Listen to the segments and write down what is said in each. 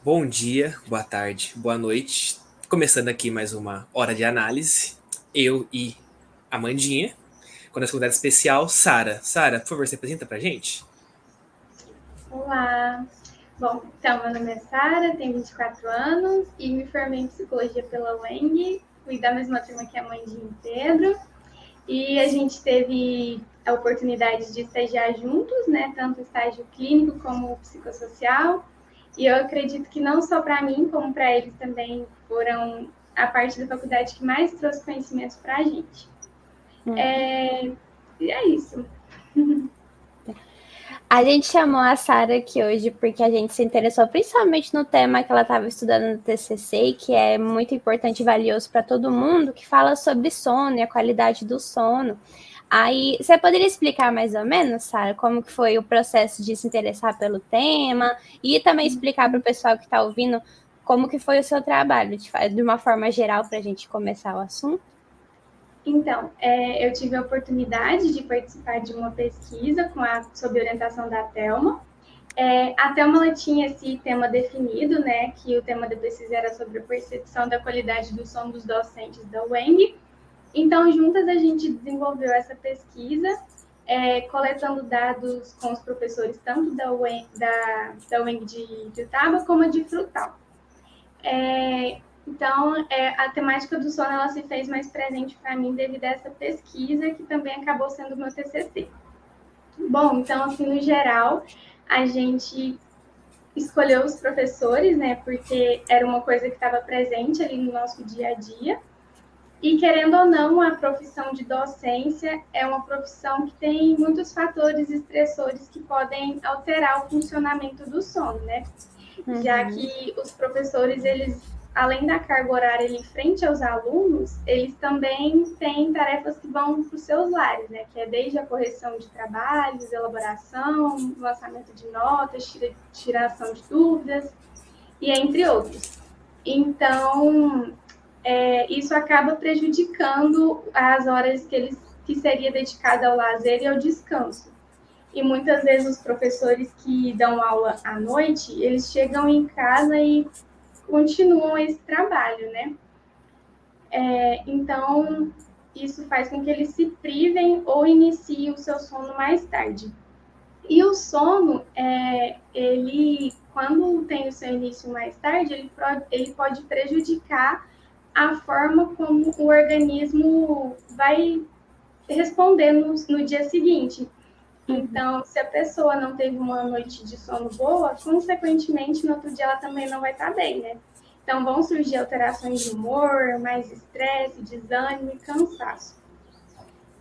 Bom dia, boa tarde, boa noite. Começando aqui mais uma hora de análise. Eu e Amandinha, com a nossa convidada especial, Sara. Sara, por favor, se apresenta pra gente. Olá! Bom, então, meu nome é Sara, tenho 24 anos e me formei em psicologia pela UENG. Fui da mesma turma que a Mandinha e Pedro. E a gente teve a oportunidade de estagiar juntos, né? Tanto estágio clínico como psicossocial. E eu acredito que não só para mim, como para eles também foram a parte da faculdade que mais trouxe conhecimentos para a gente. Uhum. E é isso. A gente chamou a Sara aqui hoje porque a gente se interessou principalmente no tema que ela estava estudando no TCC, que é muito importante e valioso para todo mundo, que fala sobre sono e a qualidade do sono. Aí, você poderia explicar mais ou menos, Sara, como que foi o processo de se interessar pelo tema e também explicar para o pessoal que está ouvindo como que foi o seu trabalho, de uma forma geral, para a gente começar o assunto? Então, eu tive a oportunidade de participar de uma pesquisa sob orientação da Thelma. A Thelma ela tinha esse tema definido, né? Que o tema da pesquisa era sobre a percepção da qualidade do sono dos docentes da UENG. Então, juntas a gente desenvolveu essa pesquisa, coletando dados com os professores tanto da UENG de Utaba como a de Frutal. Então, a temática do sono ela se fez mais presente para mim devido a essa pesquisa, que também acabou sendo o meu TCC. Bom, então, assim, no geral, a gente escolheu os professores, né, porque era uma coisa que estava presente ali no nosso dia a dia. E, querendo ou não, a profissão de docência é uma profissão que tem muitos fatores estressores que podem alterar o funcionamento do sono, né? Já Uhum. que os professores, eles, além da carga horária ali frente aos alunos, eles também têm tarefas que vão para os seus lares, né? Que é desde a correção de trabalhos, elaboração, lançamento de notas, tiração de dúvidas, e entre outros. Então, isso acaba prejudicando as horas que seria dedicada ao lazer e ao descanso. E muitas vezes os professores que dão aula à noite, eles chegam em casa e continuam esse trabalho, né? Então, isso faz com que eles se privem ou iniciem o seu sono mais tarde. E o sono, ele, quando tem o seu início mais tarde, ele pode prejudicar a forma como o organismo vai responder no dia seguinte. Uhum. Então, se a pessoa não teve uma noite de sono boa, consequentemente, no outro dia ela também não vai estar bem, né? Então, vão surgir alterações de humor, mais estresse, desânimo e cansaço.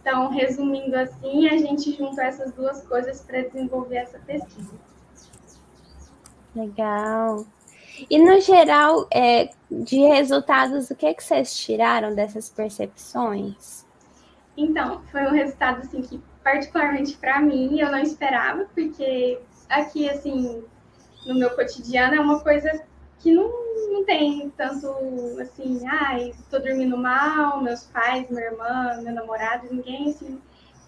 Então, resumindo assim, a gente juntou essas duas coisas para desenvolver essa pesquisa. Legal. E no geral, de resultados, o que que vocês tiraram dessas percepções? Então, foi um resultado assim que particularmente para mim eu não esperava, porque aqui assim, no meu cotidiano é uma coisa que não tem tanto assim, ai, estou dormindo mal, meus pais, minha irmã, meu namorado, ninguém assim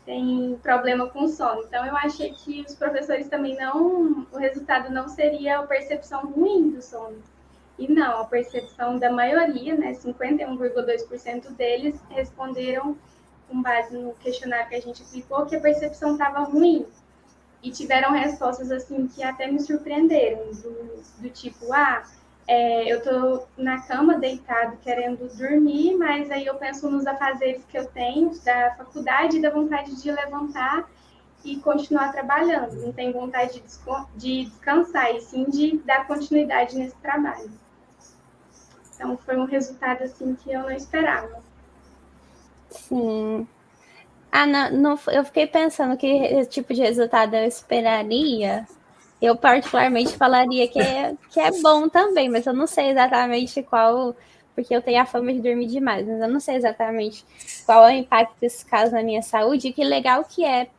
tem problema com sono. Então eu achei que os professores também não, o resultado não seria a percepção ruim do sono. E não, a percepção da maioria, né, 51,2% deles responderam com base no questionário que a gente aplicou que a percepção estava ruim. E tiveram respostas assim que até me surpreenderam, do tipo, eu tô na cama deitado querendo dormir, mas aí eu penso nos afazeres que eu tenho da faculdade e da vontade de levantar e continuar trabalhando. Não tenho vontade de descansar, e sim de dar continuidade nesse trabalho. Então foi um resultado assim que eu não esperava. Sim. Ah, não, eu fiquei pensando que tipo de resultado eu esperaria. Eu particularmente falaria que é bom também, mas eu não sei exatamente qual, porque eu tenho a fama de dormir demais, mas eu não sei exatamente qual é o impacto desse caso na minha saúde, e que legal que é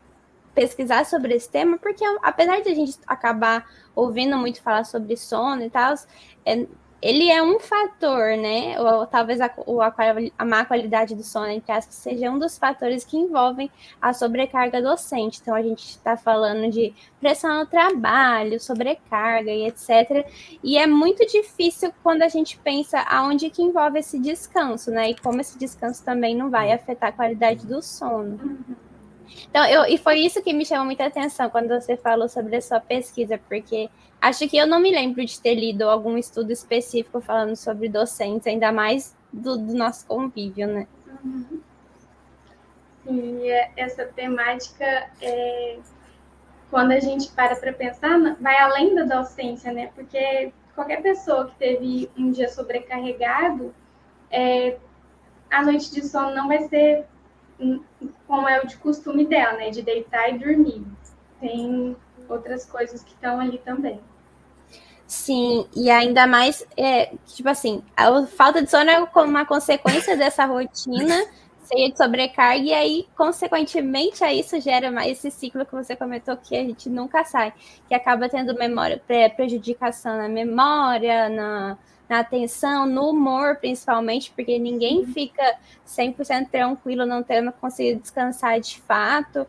pesquisar sobre esse tema, porque apesar de a gente acabar ouvindo muito falar sobre sono e tal, é, ele é um fator, né? Ou talvez a má qualidade do sono, entre aspas, seja um dos fatores que envolvem a sobrecarga docente. Então, a gente está falando de pressão no trabalho, sobrecarga e etc. E é muito difícil quando a gente pensa aonde que envolve esse descanso, né? E como esse descanso também não vai afetar a qualidade do sono. Então, e foi isso que me chamou muita atenção quando você falou sobre a sua pesquisa, porque acho que eu não me lembro de ter lido algum estudo específico falando sobre docentes, ainda mais do nosso convívio, né? Sim, essa temática, quando a gente para pensar, vai além da docência, né? Porque qualquer pessoa que teve um dia sobrecarregado, a noite de sono não vai ser como é o de costume dela, né? De deitar e dormir. Tem outras coisas que estão ali também. Sim, e ainda mais, tipo assim, a falta de sono é como uma consequência dessa rotina cheia de sobrecarga, e aí, consequentemente, a isso gera mais esse ciclo que você comentou que a gente nunca sai, que acaba tendo prejudicação na memória, na atenção, no humor, principalmente, porque ninguém fica 100% tranquilo não tendo conseguido descansar de fato.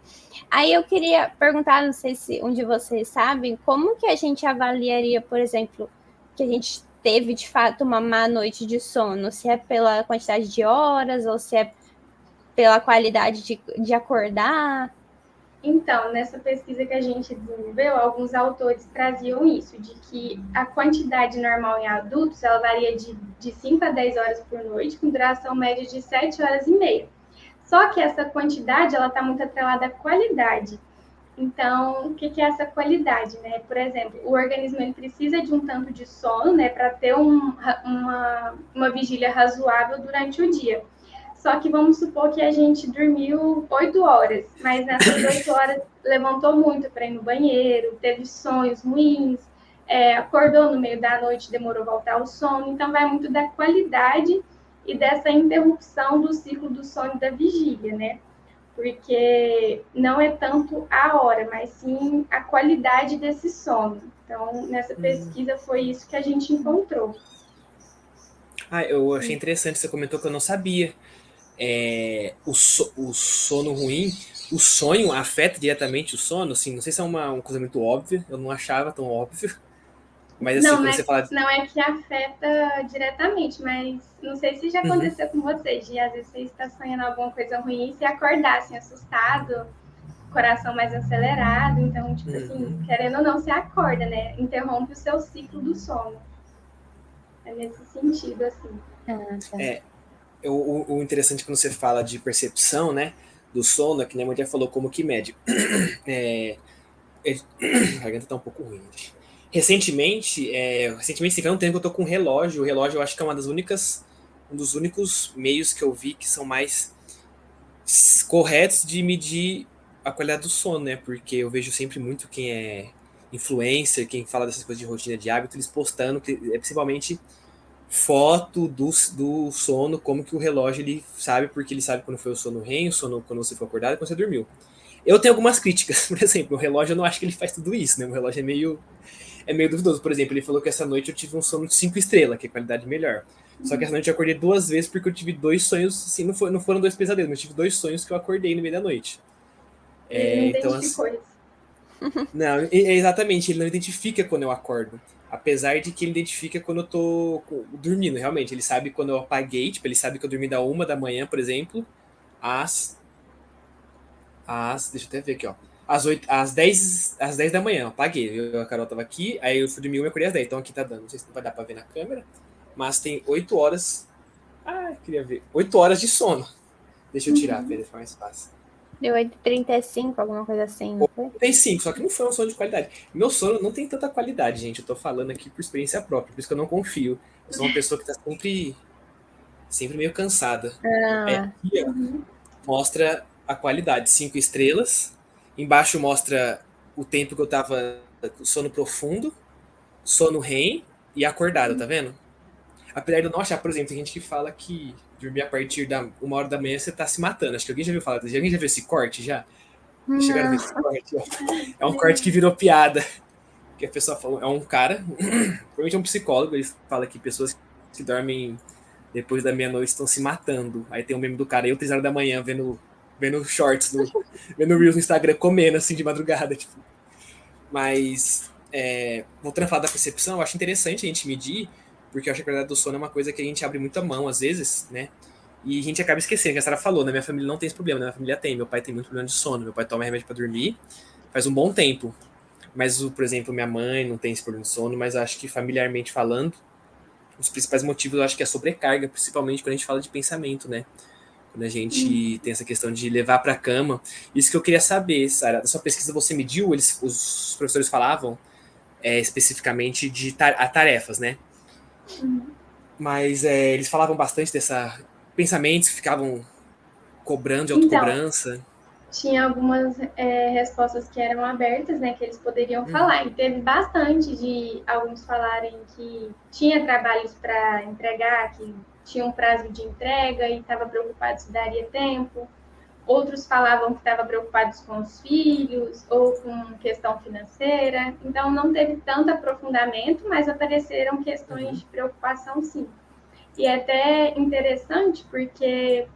Aí eu queria perguntar, não sei se um de vocês sabem, como que a gente avaliaria, por exemplo, que a gente teve de fato uma má noite de sono? Se é pela quantidade de horas ou se é pela qualidade de acordar? Então, nessa pesquisa que a gente desenvolveu, alguns autores traziam isso, de que a quantidade normal em adultos, ela varia de 5 a 10 horas por noite, com duração média de 7 horas e meia. Só que essa quantidade, ela está muito atrelada à qualidade. Então, o que é essa qualidade, né? Por exemplo, o organismo ele precisa de um tanto de sono, né, para ter uma vigília razoável durante o dia. Só que vamos supor que a gente dormiu 8 horas, mas nessas 8 horas levantou muito para ir no banheiro, teve sonhos ruins, acordou no meio da noite, demorou a voltar ao sono. Então, vai muito da qualidade e dessa interrupção do ciclo do sono e da vigília, né? Porque não é tanto a hora, mas sim a qualidade desse sono. Então, nessa pesquisa foi isso que a gente encontrou. Eu achei interessante, você comentou que eu não sabia. O sono ruim, o sonho afeta diretamente o sono? Assim, não sei se é uma coisa muito óbvia, eu não achava tão óbvio. Mas assim, quando você fala... Não é que afeta diretamente, mas não sei se já aconteceu com vocês, de às vezes você está sonhando alguma coisa ruim e se acordar assim, assustado, coração mais acelerado, então, tipo assim, querendo ou não, você acorda, né? Interrompe o seu ciclo do sono. É nesse sentido, assim. O interessante quando você fala de percepção, né, do sono, é que a mulher falou como que mede. A garganta tá um pouco ruim. Recentemente tem um tempo que eu tô com um relógio. O relógio eu acho que é um dos únicos meios que eu vi que são mais corretos de medir a qualidade do sono, né? Porque eu vejo sempre muito quem é influencer, quem fala dessas coisas de rotina de hábito, eles postando, principalmente foto do sono, como que o relógio ele sabe, porque ele sabe quando foi o sono REM, o sono quando você foi acordado e quando você dormiu. Eu tenho algumas críticas, por exemplo, o relógio eu não acho que ele faz tudo isso, né? O relógio é meio duvidoso. Por exemplo, ele falou que essa noite eu tive um sono de 5 estrelas, que é qualidade melhor. Só que essa noite eu acordei 2 vezes porque eu tive 2 sonhos, assim, não foram 2 pesadelos, mas eu tive 2 sonhos que eu acordei no meio da noite. Ele não identificou isso. Não, exatamente, ele não identifica quando eu acordo. Apesar de que ele identifica quando eu tô dormindo, realmente. Ele sabe quando eu apaguei, tipo, ele sabe que eu dormi da 1 da manhã, por exemplo, deixa eu até ver aqui, ó. Às 10 da manhã, eu apaguei. A Carol tava aqui, aí eu fui dormir e acordei às 10. Então aqui tá dando, não sei se vai dar pra ver na câmera, mas tem 8 horas. Queria ver. 8 horas de sono. Deixa eu tirar, pra ficar mais fácil. Deu 8h35, alguma coisa assim, não foi? 35, só que não foi um sono de qualidade. Meu sono não tem tanta qualidade, gente. Eu tô falando aqui por experiência própria, por isso que eu não confio. Eu sou uma pessoa que tá sempre meio cansada. Aqui, ó, mostra a qualidade, 5 estrelas. Embaixo mostra o tempo que eu tava sono profundo, sono REM e acordado, tá vendo? Apesar de eu não achar, por exemplo, tem gente que fala que dormir a partir da 1 hora da manhã você tá se matando. Acho que alguém já viu falar disso. Alguém já viu esse corte já? Chegaram a ver esse corte? É um corte que virou piada. que a pessoa fala, é um cara, provavelmente é um psicólogo, ele fala que pessoas que dormem depois da meia-noite estão se matando. Aí tem um meme do cara, eu 3 horas da manhã, vendo shorts, vendo Reels no Instagram, comendo, assim, de madrugada, tipo. Mas, voltando a falar da percepção, eu acho interessante a gente medir, porque eu acho que a qualidade do sono é uma coisa que a gente abre muita mão, às vezes, né? E a gente acaba esquecendo, que a Sarah falou, na minha família não tem esse problema, na minha família tem. Meu pai tem muito problema de sono, meu pai toma remédio pra dormir faz um bom tempo. Mas, por exemplo, minha mãe não tem esse problema de sono, mas acho que familiarmente falando, os principais motivos eu acho que é a sobrecarga, principalmente quando a gente fala de pensamento, né? Quando a gente tem essa questão de levar para a cama. Isso que eu queria saber, Sara, da sua pesquisa você mediu, os professores falavam especificamente de tarefas, né? Mas eles falavam bastante dessa pensamentos que ficavam cobrando de Então, autocobrança. tinha algumas respostas que eram abertas, né, que eles poderiam falar. E teve bastante de alguns falarem que tinha trabalhos para entregar, que tinha um prazo de entrega e estava preocupado se daria tempo. Outros falavam que estavam preocupados com os filhos ou com questão financeira. Então, não teve tanto aprofundamento, mas apareceram questões de preocupação, sim. E é até interessante porque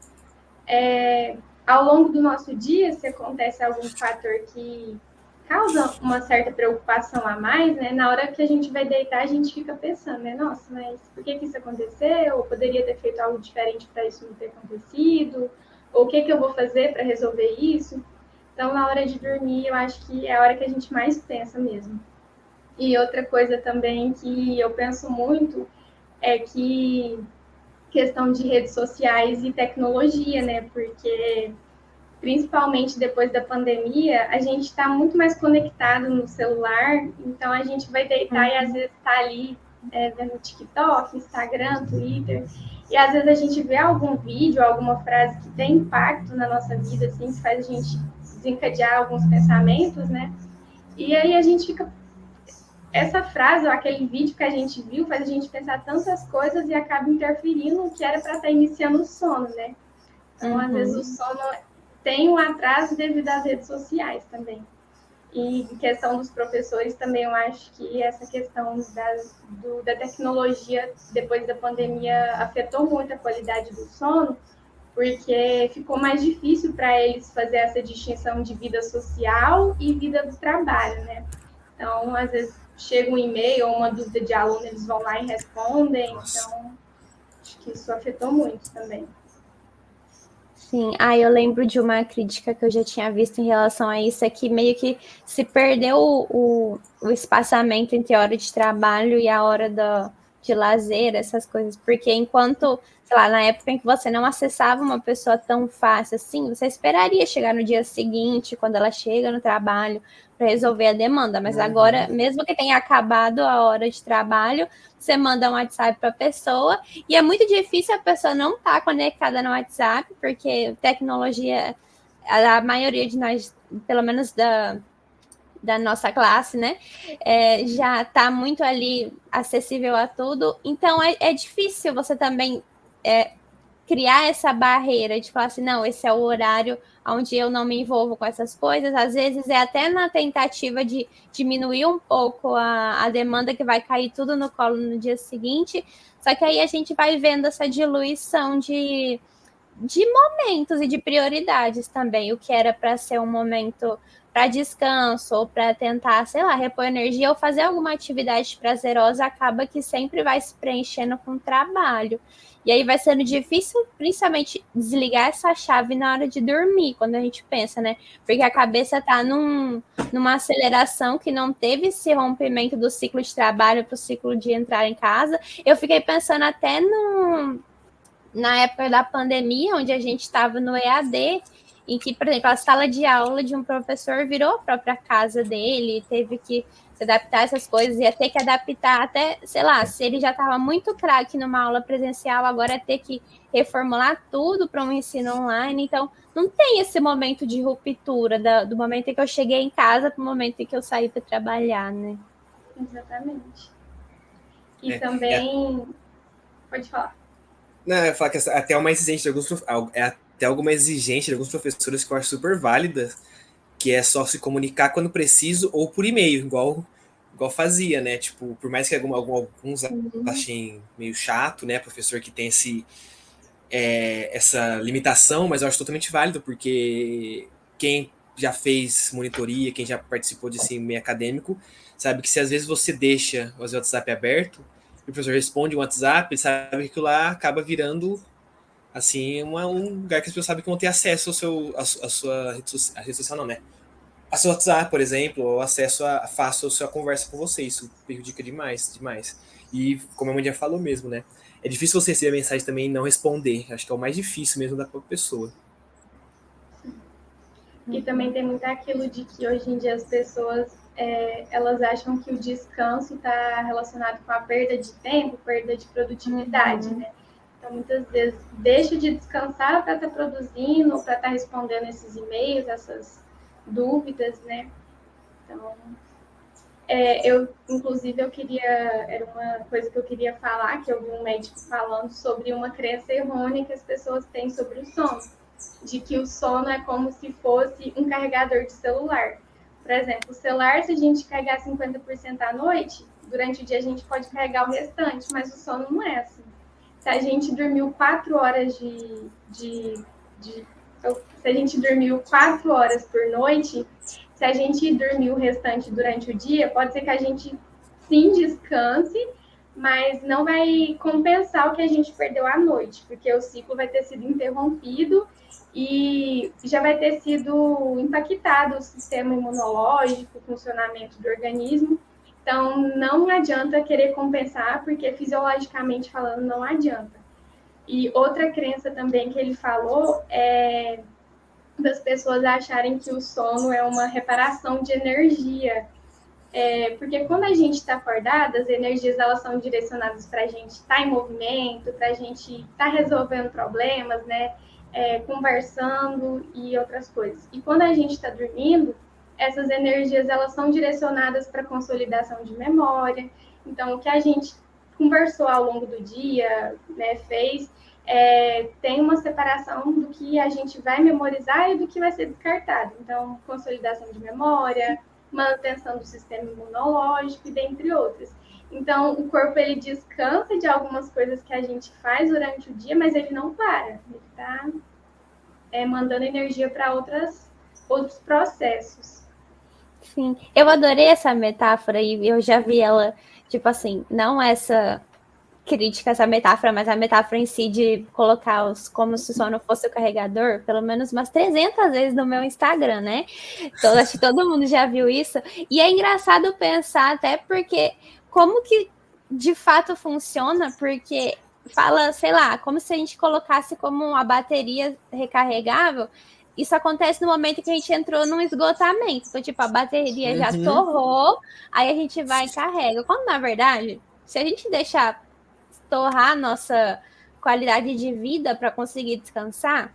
ao longo do nosso dia, se acontece algum fator que causa uma certa preocupação a mais, né? Na hora que a gente vai deitar, a gente fica pensando, né? Nossa, mas por que isso aconteceu? Ou poderia ter feito algo diferente para isso não ter acontecido? Ou o que eu vou fazer para resolver isso? Então, na hora de dormir, eu acho que é a hora que a gente mais pensa mesmo. E outra coisa também que eu penso muito é que questão de redes sociais e tecnologia, né? Porque principalmente depois da pandemia, a gente está muito mais conectado no celular, então a gente vai deitar e às vezes está ali vendo TikTok, Instagram, Twitter, e às vezes a gente vê algum vídeo, alguma frase que tem impacto na nossa vida, assim, que faz a gente desencadear alguns pensamentos, né? E aí a gente fica. Essa frase ou aquele vídeo que a gente viu faz a gente pensar tantas coisas e acaba interferindo no que era para estar iniciando o sono, né? Então, às vezes, o sono tem um atraso devido às redes sociais também. E em questão dos professores também, eu acho que essa questão da tecnologia depois da pandemia afetou muito a qualidade do sono, porque ficou mais difícil para eles fazer essa distinção de vida social e vida do trabalho, né? Então, às vezes, chega um e-mail ou uma dúvida de aluno, eles vão lá e respondem. Nossa. Então, acho que isso afetou muito também. Sim, eu lembro de uma crítica que eu já tinha visto em relação a isso, é que meio que se perdeu o espaçamento entre a hora de trabalho e a hora de lazer, essas coisas, porque enquanto, sei lá, na época em que você não acessava uma pessoa tão fácil assim, você esperaria chegar no dia seguinte, quando ela chega no trabalho, para resolver a demanda, mas agora, mesmo que tenha acabado a hora de trabalho, você manda um WhatsApp para a pessoa, e é muito difícil a pessoa não estar conectada no WhatsApp, porque tecnologia, a maioria de nós, pelo menos da nossa classe, né, já está muito ali acessível a tudo, então é difícil você também criar essa barreira de falar assim, não, esse é o horário onde eu não me envolvo com essas coisas, às vezes é até na tentativa de diminuir um pouco a demanda que vai cair tudo no colo no dia seguinte, só que aí a gente vai vendo essa diluição de momentos e de prioridades também, o que era para ser um momento para descanso ou para tentar, sei lá, repor energia ou fazer alguma atividade prazerosa, acaba que sempre vai se preenchendo com trabalho. E aí vai sendo difícil, principalmente, desligar essa chave na hora de dormir, quando a gente pensa, né? Porque a cabeça está numa aceleração que não teve esse rompimento do ciclo de trabalho para o ciclo de entrar em casa. Eu fiquei pensando até na época da pandemia, onde a gente estava no EAD, em que, por exemplo, a sala de aula de um professor virou a própria casa dele, teve que se adaptar a essas coisas, ia ter que adaptar até, sei lá, se ele já estava muito craque numa aula presencial, agora é ter que reformular tudo para um ensino online, então não tem esse momento de ruptura do momento em que eu cheguei em casa para o momento em que eu saí para trabalhar, né? Exatamente. E também... Pode falar. Não, eu falo que até uma exigência de até alguma exigência de alguns professores que eu acho super válida, que é só se comunicar quando preciso ou por e-mail, igual igual fazia, né? Tipo, por mais que alguns achem meio chato, né? Professor que tem essa limitação, mas eu acho totalmente válido, porque quem já fez monitoria, quem já participou de meio acadêmico, sabe que se às vezes você deixa o WhatsApp aberto, e o professor responde um WhatsApp, ele sabe que aquilo lá acaba virando assim um lugar que as pessoas sabem que vão ter acesso a sua rede social, não, né? A sua WhatsApp, por exemplo, ou acesso fácil a sua conversa com você. Isso prejudica demais, demais. E como a mãe já falou mesmo, né? É difícil você receber a mensagem também e não responder. Acho que é o mais difícil mesmo da própria pessoa. E também tem muito aquilo de que hoje em dia as pessoas elas acham que o descanso está relacionado com a perda de tempo, perda de produtividade, né? Então, muitas vezes, deixa de descansar para estar produzindo, para estar respondendo esses e-mails, essas dúvidas, né? Então, inclusive, era uma coisa que eu queria falar, que eu vi um médico falando sobre uma crença errônea que as pessoas têm sobre o sono, de que o sono é como se fosse um carregador de celular. Por exemplo, o celular, se a gente carregar 50% à noite, durante o dia a gente pode carregar o restante, mas o sono não é assim. Se a gente dormiu 4 horas se a gente dormiu 4 horas por noite, se a gente dormir o restante durante o dia, pode ser que a gente sim descanse, mas não vai compensar o que a gente perdeu à noite, porque o ciclo vai ter sido interrompido e já vai ter sido impactado o sistema imunológico, o funcionamento do organismo. Então, não adianta querer compensar, porque fisiologicamente falando, não adianta. E outra crença também que ele falou é das pessoas acharem que o sono é uma reparação de energia. Porque quando a gente está acordada, as energias elas são direcionadas para a gente estar em movimento, para a gente estar resolvendo problemas, né? Conversando e outras coisas. E quando a gente está dormindo, essas energias elas são direcionadas para consolidação de memória. Então, o que a gente conversou ao longo do dia, né, fez, tem uma separação do que a gente vai memorizar e do que vai ser descartado. Então, consolidação de memória, manutenção do sistema imunológico e dentre outras. Então, o corpo ele descansa de algumas coisas que a gente faz durante o dia, mas ele não para. Ele está mandando energia para outros processos. Sim, eu adorei essa metáfora e eu já vi ela, tipo assim, não essa crítica, essa metáfora, mas a metáfora em si de colocar como se o sono fosse o carregador, pelo menos umas 300 vezes no meu Instagram, né? Então, acho que todo mundo já viu isso. E é engraçado pensar até porque como que de fato funciona, porque fala, sei lá, como se a gente colocasse como uma bateria recarregável. Isso acontece no momento que a gente entrou num esgotamento. Então, tipo, a bateria já torrou, aí a gente vai e carrega. Quando, na verdade, se a gente deixar torrar nossa qualidade de vida para conseguir descansar,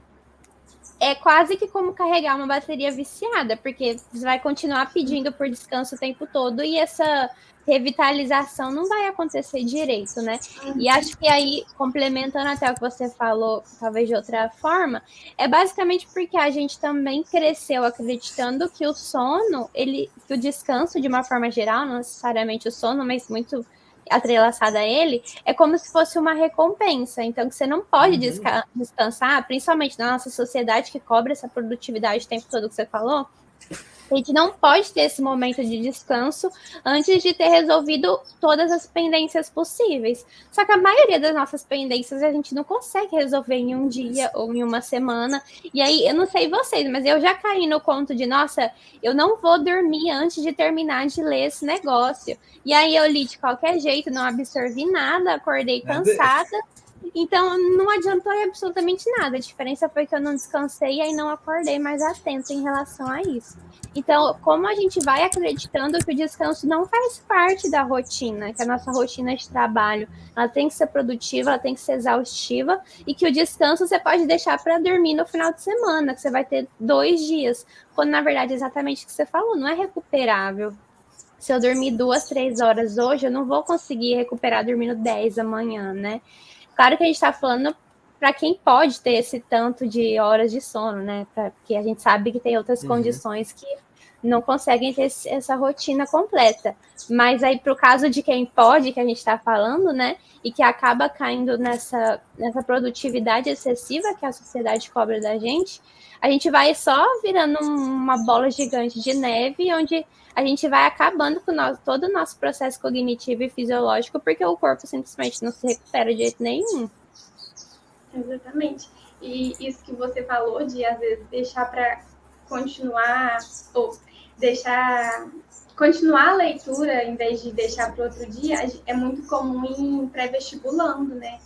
é quase que como carregar uma bateria viciada, porque você vai continuar pedindo por descanso o tempo todo e essa revitalização não vai acontecer direito, né? E acho que aí, complementando até o que você falou, talvez de outra forma, é basicamente porque a gente também cresceu acreditando que o sono, que o descanso, de uma forma geral, não necessariamente o sono, mas muito atrelaçada a ele, é como se fosse uma recompensa. Então, que você não pode descansar, principalmente na nossa sociedade que cobra essa produtividade o tempo todo que você falou. A gente não pode ter esse momento de descanso antes de ter resolvido todas as pendências possíveis. Só que a maioria das nossas pendências a gente não consegue resolver em um dia ou em uma semana. E aí, eu não sei vocês, mas eu já caí no conto de, nossa, eu não vou dormir antes de terminar de ler esse negócio. E aí eu li de qualquer jeito, não absorvi nada, acordei cansada. Então, não adiantou absolutamente nada. A diferença foi que eu não descansei e aí não acordei mais atento em relação a isso. Então, como a gente vai acreditando que o descanso não faz parte da rotina, que a nossa rotina de trabalho, ela tem que ser produtiva, ela tem que ser exaustiva, e que o descanso você pode deixar para dormir no final de semana, que você vai ter 2 dias, quando na verdade é exatamente o que você falou, não é recuperável. Se eu dormir 2, 3 horas hoje, eu não vou conseguir recuperar dormindo 10 amanhã, né? Claro que a gente está falando para quem pode ter esse tanto de horas de sono, né? Porque a gente sabe que tem outras condições que não conseguem ter essa rotina completa. Mas aí, para o caso de quem pode, que a gente está falando, né, e que acaba caindo nessa produtividade excessiva que a sociedade cobra da gente, a gente vai só virando uma bola gigante de neve, onde a gente vai acabando com todo o nosso processo cognitivo e fisiológico, porque o corpo simplesmente não se recupera de jeito nenhum. Exatamente. E isso que você falou de, às vezes, deixar para continuar, ou continuar a leitura em vez de deixar para outro dia, é muito comum em pré-vestibulando, né?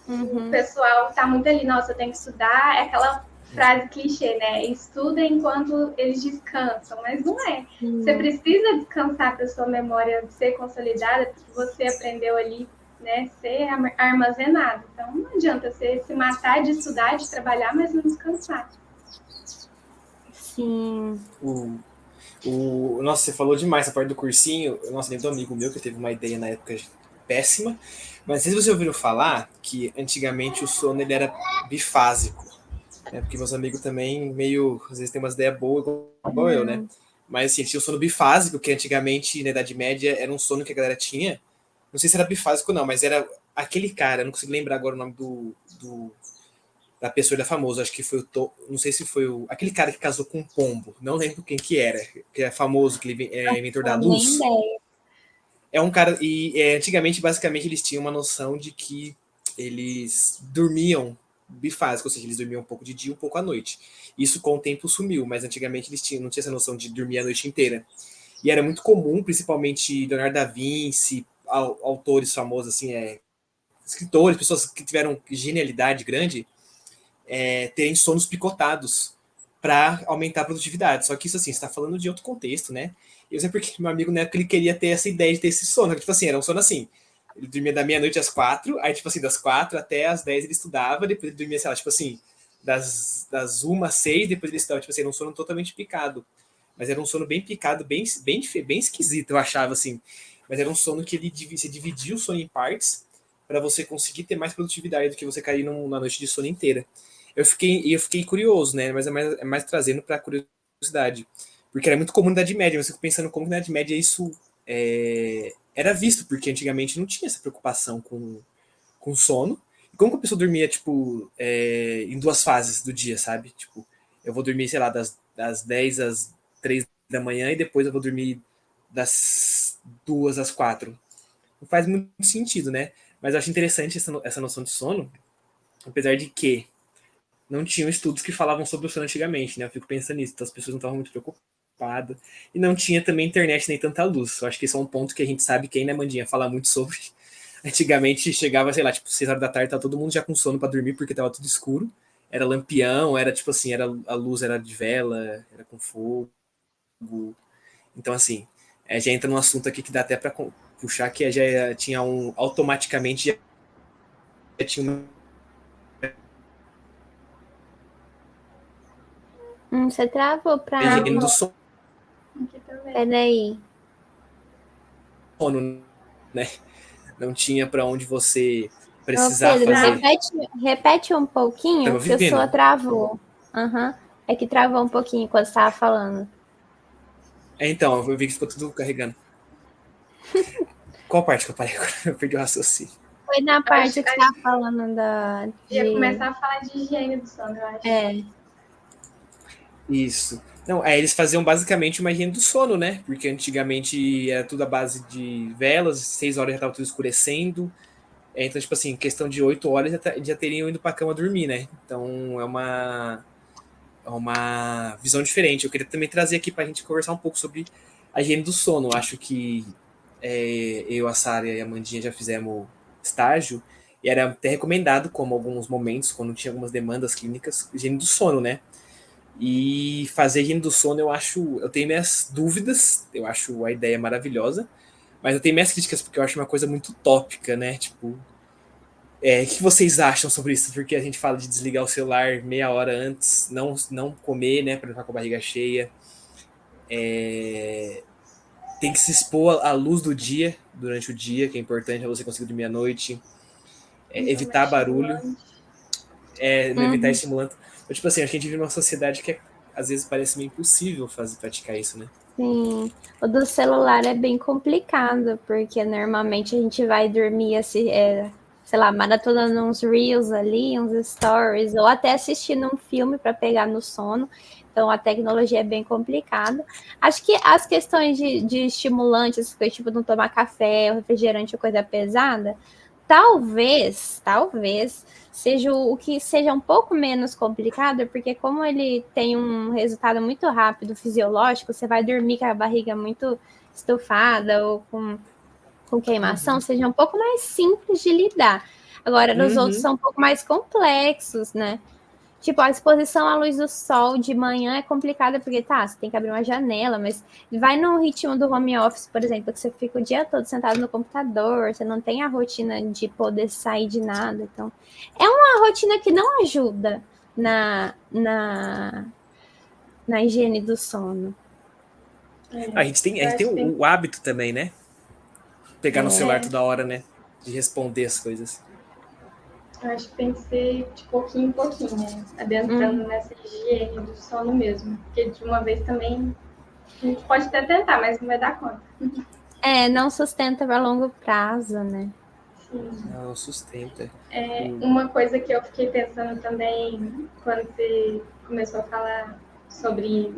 O pessoal tá muito ali, nossa, eu tenho que estudar, é aquela frase clichê, né? Estuda enquanto eles descansam, mas não é. Você precisa descansar para sua memória ser consolidada, porque você aprendeu ali, né, ser armazenado. Então não adianta você se matar de estudar, de trabalhar, mas não descansar. Sim. Nossa, você falou demais essa parte do cursinho. Nossa, lembro de um amigo meu que teve uma ideia na época péssima. Mas não sei se vocês ouviram falar que antigamente o sono ele era bifásico. Né? Porque meus amigos também meio, às vezes tem umas ideias boas igual eu, né? Mas assim, tinha o sono bifásico, que antigamente, na Idade Média, era um sono que a galera tinha. Não sei se era bifásico não, mas era aquele cara, não consigo lembrar agora o nome da pessoa, ele é famoso, acho que foi não sei se foi aquele cara que casou com um pombo, não lembro quem que era, que é famoso, que ele é inventor da luz. É um cara, e antigamente, basicamente, eles tinham uma noção de que eles dormiam bifásico, ou seja, eles dormiam um pouco de dia e um pouco à noite. Isso com o tempo sumiu, mas antigamente eles não tinham essa noção de dormir a noite inteira. E era muito comum, principalmente Leonardo da Vinci, autores famosos, assim, escritores, pessoas que tiveram genialidade grande, terem sonos picotados para aumentar a produtividade. Só que isso, assim, você está falando de outro contexto, né? Eu sei porque meu amigo, na época, ele queria ter essa ideia de ter esse sono. Tipo assim, era um sono assim. Ele dormia da meia-noite às 4, aí, tipo assim, das 4 até às 10 ele estudava, depois ele dormia, sei lá, tipo assim, das 1 às 6, depois ele estudava, tipo assim, era um sono totalmente picado. Mas era um sono bem picado, bem esquisito, eu achava, assim. Mas era um sono que você dividia o sono em partes para você conseguir ter mais produtividade do que você cair numa noite de sono inteira. Eu fiquei curioso, né? Mas é mais trazendo para curiosidade. Porque era muito comum na Idade Média, mas eu fico pensando como na Idade Média isso era visto, porque antigamente não tinha essa preocupação com sono. E como que a pessoa dormia, tipo, em 2 fases do dia, sabe? Tipo, eu vou dormir, sei lá, das 10 às 3 da manhã e depois eu vou dormir das 2 às 4. Não faz muito sentido, né? Mas eu acho interessante essa noção de sono, apesar de que não tinham estudos que falavam sobre o sono antigamente, né? Eu fico pensando nisso, então as pessoas não estavam muito preocupadas. E não tinha também internet nem tanta luz. Eu acho que esse é um ponto que a gente sabe que aí, né, Mandinha, fala muito sobre. Antigamente chegava, sei lá, tipo, 6 horas da tarde, tava todo mundo já com sono para dormir porque tava tudo escuro. Era lampião, era tipo assim, a luz era de vela, era com fogo. Então, assim, já entra num assunto aqui que dá até para puxar, que já tinha automaticamente já tinha uma. Você travou pra... Higiene do sono, Peraí. né? Não tinha para onde você precisar Pedro, fazer. repete um pouquinho, Tava que a sua vivendo. travou. É que travou um pouquinho quando você estava falando. Então, eu vi que ficou tudo carregando. Qual parte que eu parei agora? Eu perdi o raciocínio. Foi na parte que você estava falando Ia começar a falar de higiene do sono, eu acho. Isso. Não, eles faziam basicamente uma higiene do sono, né? Porque antigamente era tudo à base de velas, 6 horas já estava tudo escurecendo. Então, tipo assim, questão de 8 horas já teriam ido para a cama dormir, né? Então é uma visão diferente. Eu queria também trazer aqui para a gente conversar um pouco sobre a higiene do sono. Acho que eu, a Sara e a Amandinha já fizemos estágio e era até recomendado, como alguns momentos, quando tinha algumas demandas clínicas, higiene do sono, né? E fazer higiene do sono, eu tenho minhas dúvidas, eu acho a ideia maravilhosa, mas eu tenho minhas críticas porque eu acho uma coisa muito utópica, né? Tipo, o que vocês acham sobre isso? Porque a gente fala de desligar o celular meia hora antes, não comer, né, para não ficar com a barriga cheia. Tem que se expor à luz do dia durante o dia, que é importante para você conseguir dormir à noite. Evitar barulho, não evitar estimulante. Então, tipo assim, a gente vive numa sociedade que às vezes parece meio impossível praticar isso, né? Sim, o do celular é bem complicado, porque normalmente a gente vai dormir assim, sei lá, maratonando uns reels ali, uns stories, ou até assistindo um filme para pegar no sono. Então a tecnologia é bem complicada. Acho que as questões de estimulantes, tipo não tomar café, refrigerante ou coisa pesada, talvez seja o que seja um pouco menos complicado, porque como ele tem um resultado muito rápido fisiológico, você vai dormir com a barriga muito estufada ou com queimação, seja um pouco mais simples de lidar. Agora, nos outros são um pouco mais complexos, né? Tipo, a exposição à luz do sol de manhã é complicada, porque você tem que abrir uma janela, mas vai no ritmo do home office, por exemplo, que você fica o dia todo sentado no computador, você não tem a rotina de poder sair de nada. Então, é uma rotina que não ajuda na higiene do sono. A gente tem o hábito também, né? Pegar no celular toda hora, né? De responder as coisas. Eu acho que tem que ser de pouquinho em pouquinho, né? Adentrando nessa higiene do sono mesmo. Porque de uma vez também a gente pode até tentar, mas não vai dar conta. Não sustenta a longo prazo, né? Sim. Não sustenta. Uma coisa que eu fiquei pensando também quando você começou a falar sobre...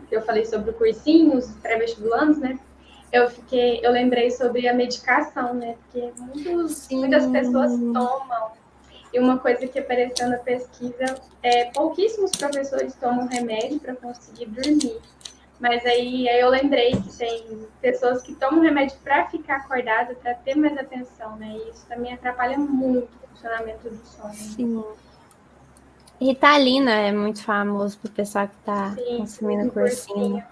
Eu falei sobre o cursinho, os pré-vestibulandos, né? Eu lembrei sobre a medicação, né? Porque muitas pessoas tomam. E uma coisa que apareceu na pesquisa pouquíssimos professores tomam remédio para conseguir dormir. Mas aí eu lembrei que tem pessoas que tomam remédio para ficar acordada, para ter mais atenção, né? E isso também atrapalha muito o funcionamento do sono. Sim. Ritalina é muito famoso pro pessoal que tá consumindo cursinho.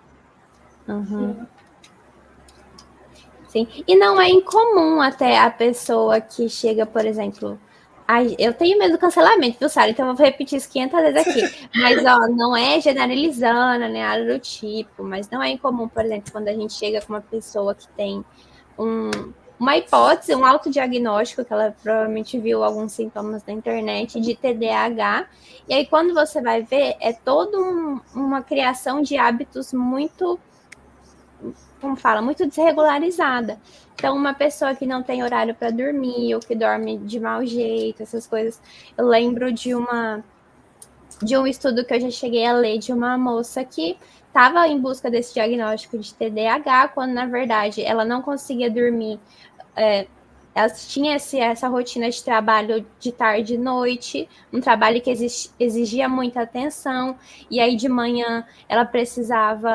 Sim. E não é incomum até a pessoa que chega, por exemplo... eu tenho medo do cancelamento, viu, Sara? Então eu vou repetir isso 500 vezes aqui. Mas, não é generalizando, nem nada do tipo. Mas não é incomum, por exemplo, quando a gente chega com uma pessoa que tem uma hipótese, um autodiagnóstico, que ela provavelmente viu alguns sintomas na internet de TDAH. E aí, quando você vai ver, é toda uma criação de hábitos muito... muito desregularizada. Então, uma pessoa que não tem horário para dormir, ou que dorme de mau jeito, essas coisas. Eu lembro de um estudo que eu já cheguei a ler de uma moça que estava em busca desse diagnóstico de TDAH, quando, na verdade, ela não conseguia dormir. Ela tinha essa rotina de trabalho de tarde e noite, um trabalho que exigia muita atenção, e aí de manhã ela precisava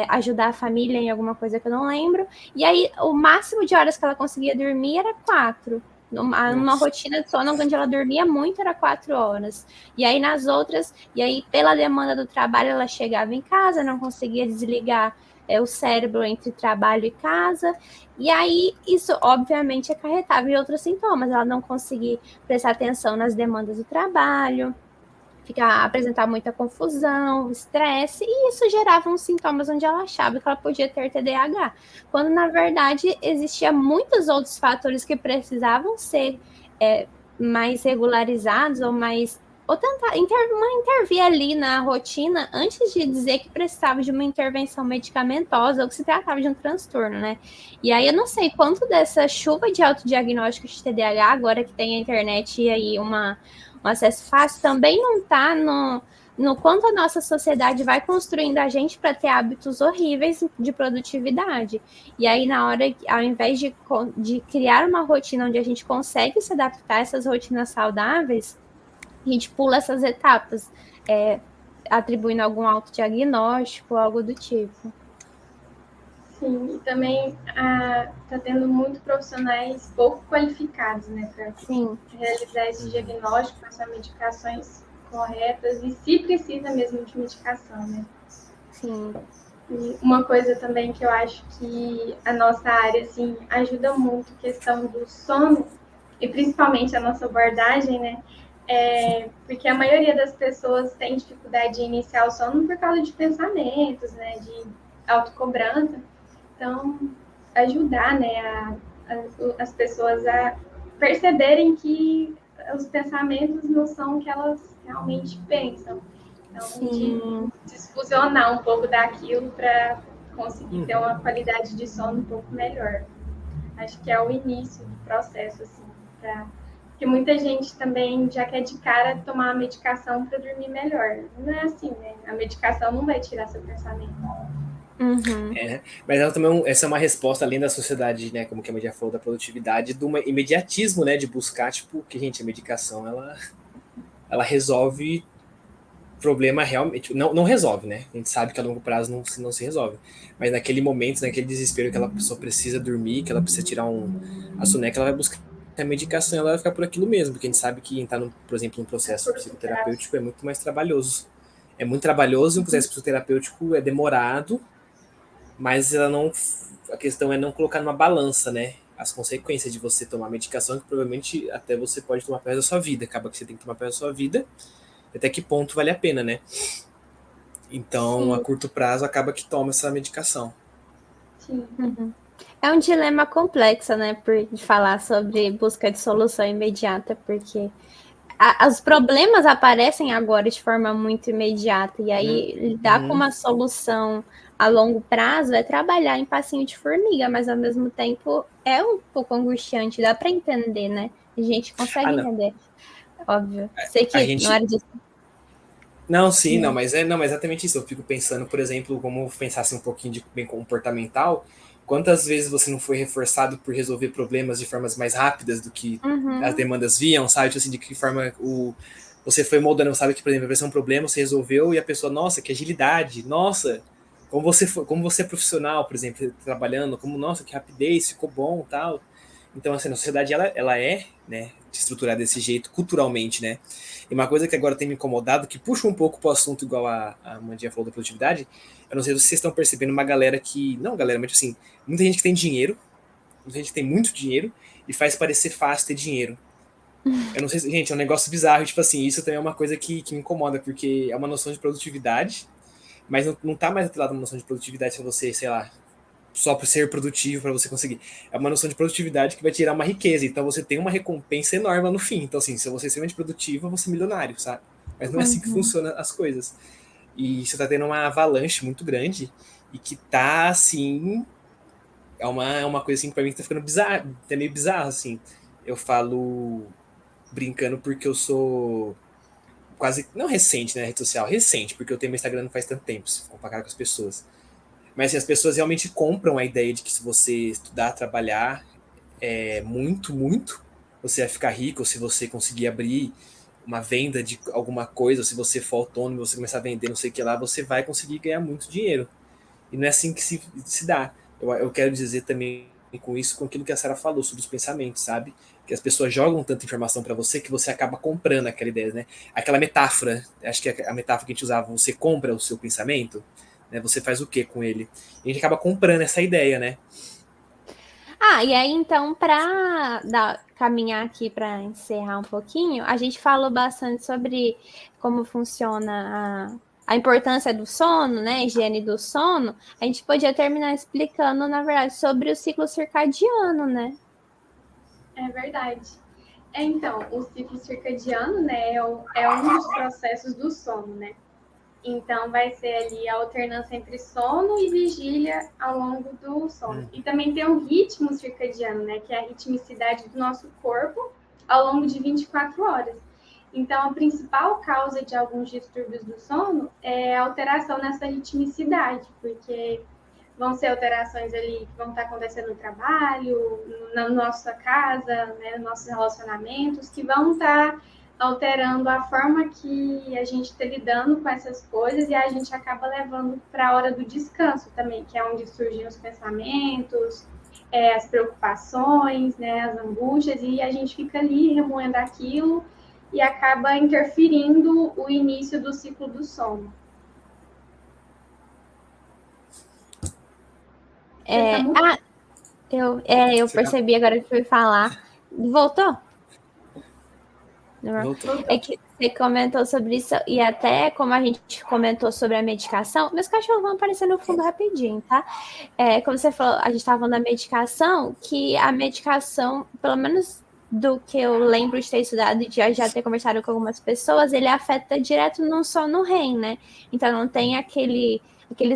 ajudar a família em alguma coisa que eu não lembro, e aí o máximo de horas que ela conseguia dormir era 4. Uma rotina de sono onde ela dormia muito era 4 horas. E aí nas outras, pela demanda do trabalho, ela chegava em casa, não conseguia desligar o cérebro entre trabalho e casa, e aí isso obviamente acarretava em outros sintomas, ela não conseguia prestar atenção nas demandas do trabalho, apresentar muita confusão, estresse, e isso gerava uns sintomas onde ela achava que ela podia ter TDAH, quando na verdade existia muitos outros fatores que precisavam ser mais regularizados ou tentar intervir ali na rotina antes de dizer que precisava de uma intervenção medicamentosa ou que se tratava de um transtorno, né? E aí eu não sei quanto dessa chuva de autodiagnóstico de TDAH, agora que tem a internet e aí um acesso fácil, também não está no quanto a nossa sociedade vai construindo a gente para ter hábitos horríveis de produtividade. E aí, na hora, ao invés de criar uma rotina onde a gente consegue se adaptar a essas rotinas saudáveis, a gente pula essas etapas, atribuindo algum autodiagnóstico, algo do tipo. Sim, e também está tendo muitos profissionais pouco qualificados, né, para realizar esse diagnóstico, passar medicações corretas e se precisa mesmo de medicação, né? Sim. E uma coisa também que eu acho que a nossa área, assim, ajuda muito a questão do sono e principalmente a nossa abordagem, né? Porque a maioria das pessoas tem dificuldade de iniciar o sono por causa de pensamentos, né? De autocobrança. Então, ajudar, né, as pessoas a perceberem que os pensamentos não são o que elas realmente pensam. Então, de desfusionar um pouco daquilo para conseguir ter uma qualidade de sono um pouco melhor. Acho que é o início do processo, assim, porque muita gente também já quer de cara tomar a medicação para dormir melhor. Não é assim, né? A medicação não vai tirar seu pensamento. Mas ela também, essa é uma resposta além da sociedade, né, como que a Maria falou, da produtividade, do imediatismo, né, de buscar, tipo, que, gente, a medicação, ela resolve problema realmente, não resolve, né, a gente sabe que a longo prazo não se resolve, mas naquele momento, naquele desespero que aquela pessoa precisa dormir, que ela precisa tirar a soneca, ela vai buscar a medicação, ela vai ficar por aquilo mesmo, porque a gente sabe que entrar, por exemplo, num processo psicoterapêutico é muito mais trabalhoso. É muito trabalhoso, um processo psicoterapêutico é demorado, mas a questão é não colocar numa balança, né? As consequências de você tomar medicação, que provavelmente até você pode tomar perto da sua vida. Acaba que você tem que tomar perto da sua vida. Até que ponto vale a pena, né? Então, a curto prazo, acaba que toma essa medicação. Sim. É um dilema complexo, né? Por falar sobre busca de solução imediata, porque os problemas aparecem agora de forma muito imediata, e aí lidar com uma solução a longo prazo é trabalhar em passinho de formiga, mas ao mesmo tempo é um pouco angustiante, dá para entender, né? A gente consegue entender, óbvio. Sei que não era disso. Não, sim, não, mas é exatamente isso. Eu fico pensando, por exemplo, como pensasse um pouquinho de bem comportamental, quantas vezes você não foi reforçado por resolver problemas de formas mais rápidas do que as demandas viam, sabe? Tipo assim, de que forma você foi moldando, sabe? Que, por exemplo, apareceu um problema, você resolveu e a pessoa, nossa, que agilidade, nossa, como você é profissional, por exemplo, trabalhando, nossa, que rapidez, ficou bom, tal. Então, assim, a sociedade, ela é, né, estruturada desse jeito, culturalmente, né? E uma coisa que agora tem me incomodado, que puxa um pouco pro assunto, igual a Mandinha falou da produtividade, eu não sei se vocês estão percebendo uma galera que, não galera, mas assim, muita gente que tem dinheiro, muita gente que tem muito dinheiro, e faz parecer fácil ter dinheiro. Eu não sei se, gente, é um negócio bizarro, tipo assim, isso também é uma coisa que me incomoda, porque é uma noção de produtividade, mas não tá mais atrelado a uma noção de produtividade pra você, sei lá, só por ser produtivo para você conseguir. É uma noção de produtividade que vai tirar uma riqueza. Então você tem uma recompensa enorme no fim. Então, assim, se você é extremamente produtivo, você é milionário, sabe? Mas não é assim que funcionam as coisas. E você tá tendo uma avalanche muito grande e que tá, assim... É uma coisa, assim, pra mim que tá ficando bizarro. É meio bizarro, assim. Eu falo brincando porque eu sou quase... Não recente, né, rede social. Recente, porque eu tenho meu Instagram não faz tanto tempo, se comparar com as pessoas. Mas assim, as pessoas realmente compram a ideia de que se você estudar, trabalhar muito, você vai ficar rico, ou se você conseguir abrir uma venda de alguma coisa, ou se você for autônomo, você começar a vender não sei o que lá, você vai conseguir ganhar muito dinheiro. E não é assim que se dá. Eu quero dizer também com isso, com aquilo que a Sarah falou sobre os pensamentos, sabe? Que as pessoas jogam tanta informação para você que você acaba comprando aquela ideia, né? Aquela metáfora, acho que a metáfora que a gente usava, você compra o seu pensamento, né? Você faz o que com ele? E a gente acaba comprando essa ideia, né? E aí então, para caminhar aqui para encerrar um pouquinho, a gente falou bastante sobre como funciona a importância do sono, né? A higiene do sono. A gente podia terminar explicando, na verdade, sobre o ciclo circadiano, né? É verdade. Então, o ciclo circadiano, né, é um dos processos do sono, né? Então, vai ser ali a alternância entre sono e vigília ao longo do sono. E também tem um ritmo circadiano, né, que é a ritmicidade do nosso corpo ao longo de 24 horas. Então, a principal causa de alguns distúrbios do sono é a alteração nessa ritmicidade, porque vão ser alterações ali que vão estar acontecendo no trabalho, na nossa casa, né, nos nossos relacionamentos, que vão estar alterando a forma que a gente está lidando com essas coisas e a gente acaba levando para a hora do descanso também, que é onde surgem os pensamentos, as preocupações, né, as angústias, e a gente fica ali remoendo aquilo e acaba interferindo o início do ciclo do sono. Eu percebi agora que fui falar. Voltou? Voltou. É que você comentou sobre isso, e até como a gente comentou sobre a medicação, meus cachorros vão aparecer no fundo rapidinho, tá? Como você falou, a gente estava falando da medicação, que a medicação, pelo menos do que eu lembro de ter estudado e de já ter conversado com algumas pessoas, ele afeta direto no sono REM, né? Então não tem aquele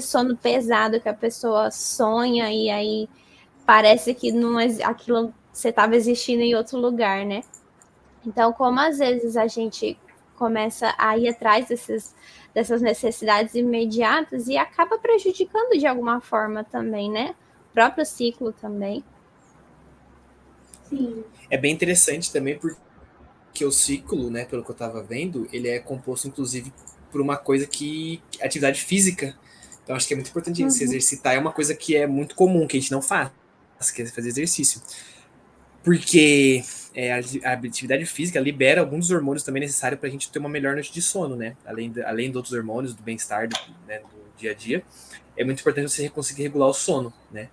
sono pesado que a pessoa sonha e aí parece que não, aquilo você estava existindo em outro lugar, né? Então, como às vezes a gente começa a ir atrás dessas necessidades imediatas e acaba prejudicando de alguma forma também, né? O próprio ciclo também. Sim. É bem interessante também porque o ciclo, né, pelo que eu estava vendo, ele é composto inclusive por uma coisa que atividade física. Então acho que é muito importante se exercitar. É uma coisa que é muito comum, que a gente não faz, que é fazer exercício. Porque a atividade física libera alguns dos hormônios também necessários para a gente ter uma melhor noite de sono, né? Além de outros hormônios, do bem-estar, né, do dia a dia. É muito importante você conseguir regular o sono, né?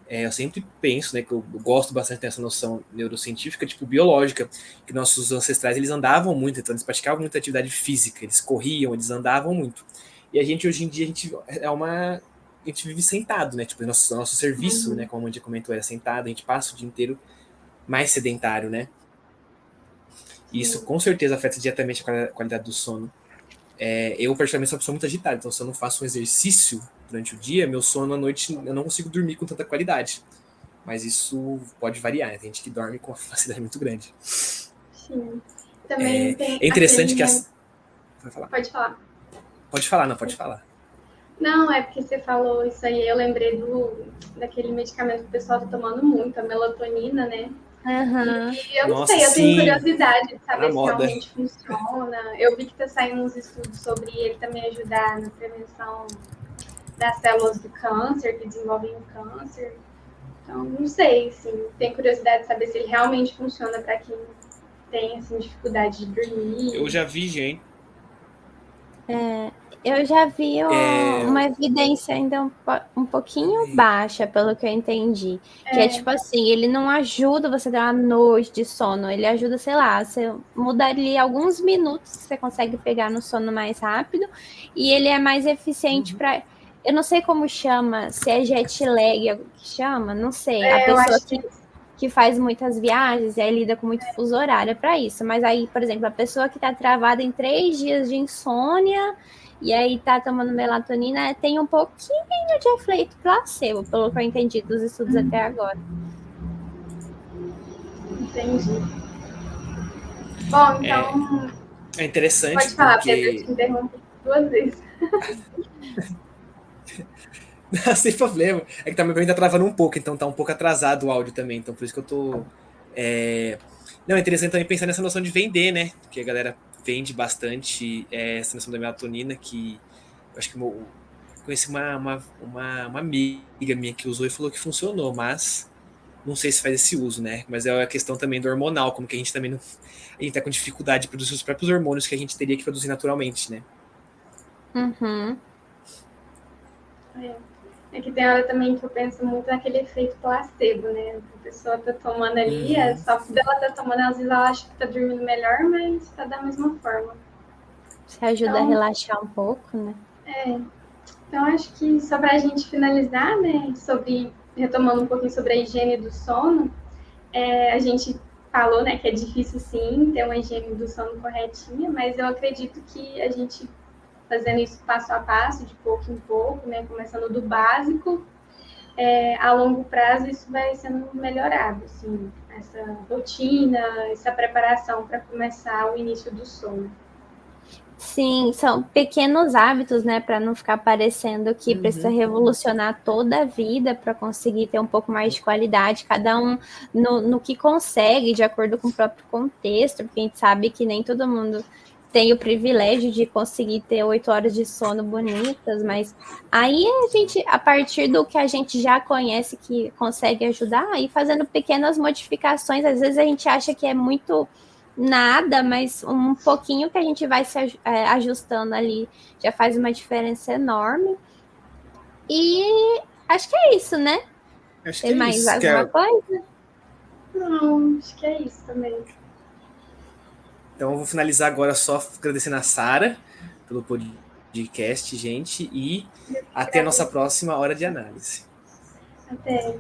Eu sempre penso, né, que eu gosto bastante dessa noção neurocientífica, tipo biológica, que nossos ancestrais, eles andavam muito, então eles praticavam muita atividade física, eles corriam, eles andavam muito. E a gente, hoje em dia, a gente vive sentado, né, tipo, nosso serviço, né, como a gente comentou, era sentado, a gente passa o dia inteiro mais sedentário, né, e isso com certeza afeta diretamente a qualidade do sono. Eu, particularmente, sou uma pessoa muito agitada, então se eu não faço um exercício durante o dia, meu sono à noite, eu não consigo dormir com tanta qualidade. Mas isso pode variar, né? Tem gente que dorme com uma facilidade muito grande. Sim. Também tem É interessante que as... Pode falar. Pode falar, não, pode falar. Não, é porque você falou isso aí, eu lembrei daquele medicamento que o pessoal tá tomando muito, a melatonina, né? Uhum. E eu não sei, eu tenho curiosidade de saber se moda. realmente funciona. Eu vi que tá saindo uns estudos sobre ele também ajudar na prevenção das células do câncer, que desenvolvem o câncer. Então, não sei, assim, tenho curiosidade de saber se ele realmente funciona para quem tem, assim, dificuldade de dormir. Eu já vi gente. Eu já vi uma evidência ainda um pouquinho baixa, pelo que eu entendi. Que é tipo assim, ele não ajuda você a ter uma noite de sono, ele ajuda, sei lá, você muda ali alguns minutos, você consegue pegar no sono mais rápido, e ele é mais eficiente para. Eu não sei como chama, se é jet lag que chama, não sei. A pessoa que faz muitas viagens e aí lida com muito fuso horário para isso. Mas aí, por exemplo, a pessoa que está travada em 3 dias de insônia e aí tá tomando melatonina, tem um pouquinho de efeito placebo, pelo que eu entendi dos estudos até agora. Entendi. Bom, então... É interessante pode falar, porque... Pedro, eu te interrompi 2 vezes. Não, sem problema. É que também ainda travando um pouco, então tá um pouco atrasado o áudio também, então por isso que eu tô... Não, é interessante também pensar nessa noção de vender, né? Porque a galera vende bastante essa noção da melatonina, que eu acho que eu conheci uma amiga minha que usou e falou que funcionou, mas não sei se faz esse uso, né? Mas é a questão também do hormonal, como que a gente também não... A gente tá com dificuldade de produzir os próprios hormônios que a gente teria que produzir naturalmente, né? Uhum. É que tem hora também que eu penso muito naquele efeito placebo, né? A pessoa tá tomando ali, só que dela tá tomando, às vezes ela acha que tá dormindo melhor, mas tá da mesma forma. Você ajuda a relaxar um pouco, né? Então acho que só pra gente finalizar, né, retomando um pouquinho sobre a higiene do sono, a gente falou, né, que é difícil sim ter uma higiene do sono corretinha, mas eu acredito que a gente fazendo isso passo a passo, de pouco em pouco, né, começando do básico, a longo prazo isso vai sendo melhorado, assim, essa rotina, essa preparação para começar o início do sono. Sim, são pequenos hábitos, né, para não ficar parecendo que precisa revolucionar toda a vida para conseguir ter um pouco mais de qualidade, cada um no que consegue, de acordo com o próprio contexto, porque a gente sabe que nem todo mundo tem o privilégio de conseguir ter 8 horas de sono bonitas, mas aí a gente, a partir do que a gente já conhece que consegue ajudar, aí fazendo pequenas modificações, às vezes a gente acha que é muito nada, mas um pouquinho que a gente vai se ajustando ali já faz uma diferença enorme. E acho que é isso, né? Acho Tem que é mais isso. alguma coisa? Não, acho que é isso também. Então eu vou finalizar agora só agradecendo a Sara pelo podcast, gente, e até a nossa próxima hora de análise. Até.